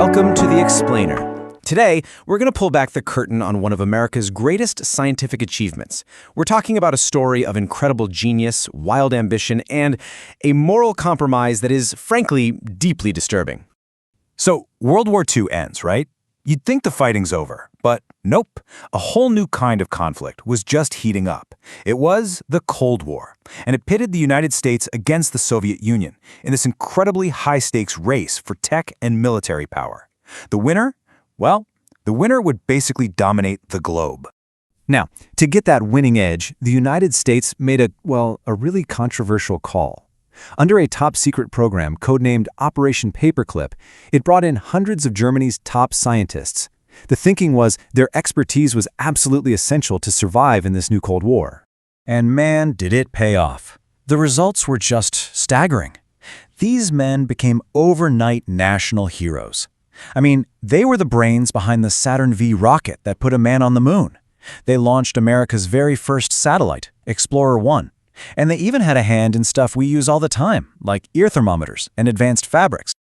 Welcome to The Explainer. Today, we're going to pull back the curtain on one of America's greatest scientific achievements. We're talking about a story of incredible genius, wild ambition, and a moral compromise that is, frankly, deeply disturbing. So, World War II ends, right? You'd think the fighting's over, but nope. A whole new kind of conflict was just heating up. It was the Cold War, and it pitted the United States against the Soviet Union in this incredibly high-stakes race for tech and military power. The winner? Well, the winner would basically dominate the globe. Now, to get that winning edge, the United States made a really controversial call. Under a top-secret program codenamed Operation Paperclip, it brought in hundreds of Germany's top scientists. The thinking was their expertise was absolutely essential to survive in this new Cold War. And man, did it pay off. The results were just staggering. These men became overnight national heroes. I mean, they were the brains behind the Saturn V rocket that put a man on the moon. They launched America's very first satellite, Explorer 1. And they even had a hand in stuff we use all the time, like ear thermometers and advanced fabrics.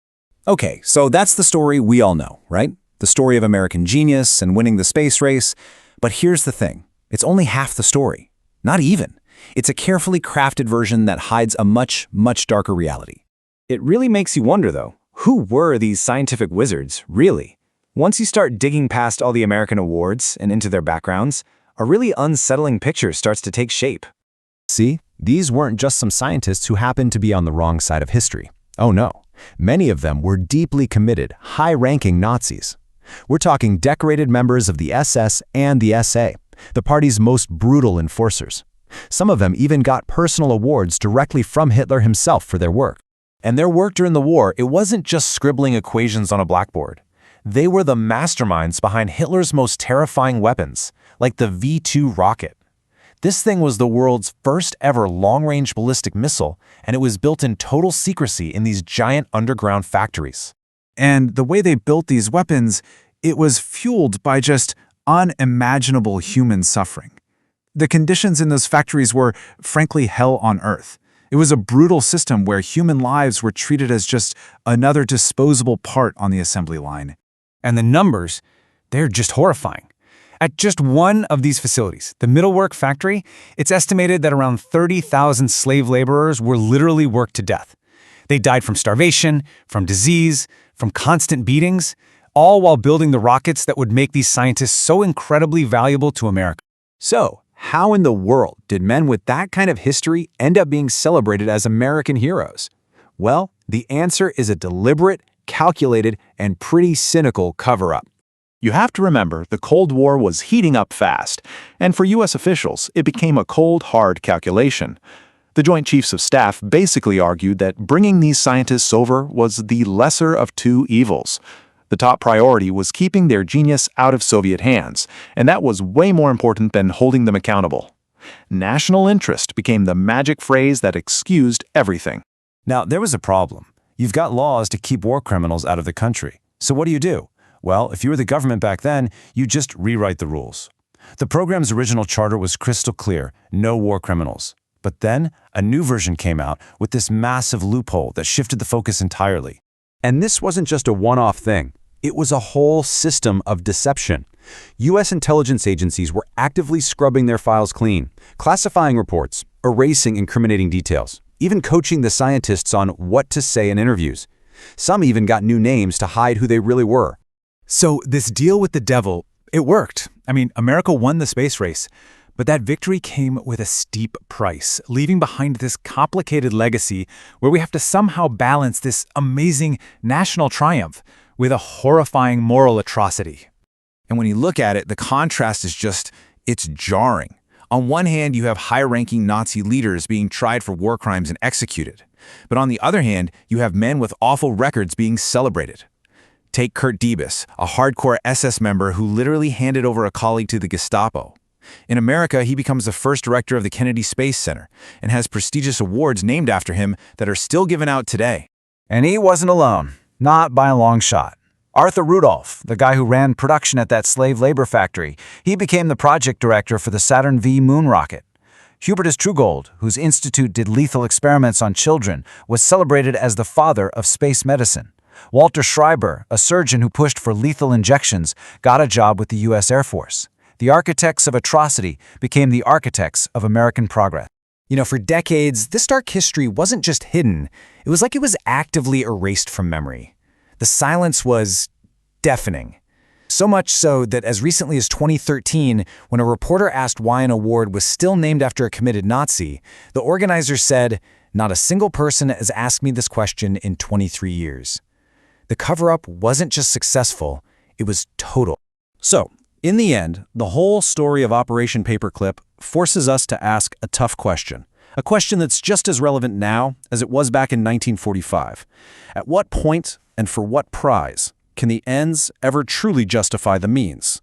Okay, so that's the story we all know, right? The story of American genius and winning the space race. But here's the thing. It's only half the story. Not even. It's a carefully crafted version that hides a much, much darker reality. It really makes you wonder, though, who were these scientific wizards, really? Once you start digging past all the American awards and into their backgrounds, a really unsettling picture starts to take shape. See, these weren't just some scientists who happened to be on the wrong side of history. Oh no, many of them were deeply committed, high-ranking Nazis. We're talking decorated members of the SS and the SA, the party's most brutal enforcers. Some of them even got personal awards directly from Hitler himself for their work. And their work during the war, it wasn't just scribbling equations on a blackboard. They were the masterminds behind Hitler's most terrifying weapons, like the V2 rocket. This thing was the world's first ever long-range ballistic missile, and it was built in total secrecy in these giant underground factories. And the way they built these weapons, it was fueled by just unimaginable human suffering. The conditions in those factories were, frankly, hell on earth. It was a brutal system where human lives were treated as just another disposable part on the assembly line. And the numbers, they're just horrifying. At just one of these facilities, the Middlework factory, it's estimated that around 30,000 slave laborers were literally worked to death. They died from starvation, from disease, from constant beatings, all while building the rockets that would make these scientists so incredibly valuable to America. So, how in the world did men with that kind of history end up being celebrated as American heroes? Well, the answer is a deliberate, calculated, and pretty cynical cover-up. You have to remember the Cold War was heating up fast, and for U.S. officials, it became a cold, hard calculation. The Joint Chiefs of Staff basically argued that bringing these scientists over was the lesser of two evils. The top priority was keeping their genius out of Soviet hands, and that was way more important than holding them accountable. National interest became the magic phrase that excused everything. Now, there was a problem. You've got laws to keep war criminals out of the country. So what do? Well, if you were the government back then, you just rewrite the rules. The program's original charter was crystal clear, no war criminals. But then, a new version came out with this massive loophole that shifted the focus entirely. And this wasn't just a one-off thing. It was a whole system of deception. U.S. intelligence agencies were actively scrubbing their files clean, classifying reports, erasing incriminating details, even coaching the scientists on what to say in interviews. Some even got new names to hide who they really were. So this deal with the devil, it worked. I mean, America won the space race, but that victory came with a steep price, leaving behind this complicated legacy where we have to somehow balance this amazing national triumph with a horrifying moral atrocity. And when you look at it, the contrast is it's jarring. On one hand, you have high-ranking Nazi leaders being tried for war crimes and executed. But on the other hand, you have men with awful records being celebrated. Take Kurt Diebes, a hardcore SS member who literally handed over a colleague to the Gestapo. In America, he becomes the first director of the Kennedy Space Center and has prestigious awards named after him that are still given out today. And he wasn't alone, not by a long shot. Arthur Rudolph, the guy who ran production at that slave labor factory, he became the project director for the Saturn V moon rocket. Hubertus Trugold, whose institute did lethal experiments on children, was celebrated as the father of space medicine. Walter Schreiber, a surgeon who pushed for lethal injections, got a job with the U.S. Air Force. The architects of atrocity became the architects of American progress. For decades, this dark history wasn't just hidden, it was like it was actively erased from memory. The silence was deafening. So much so that as recently as 2013, when a reporter asked why an award was still named after a committed Nazi, the organizers said, "Not a single person has asked me this question in 23 years." The cover-up wasn't just successful, it was total. So, in the end, the whole story of Operation Paperclip forces us to ask a tough question. A question that's just as relevant now as it was back in 1945. At what point and for what prize can the ends ever truly justify the means?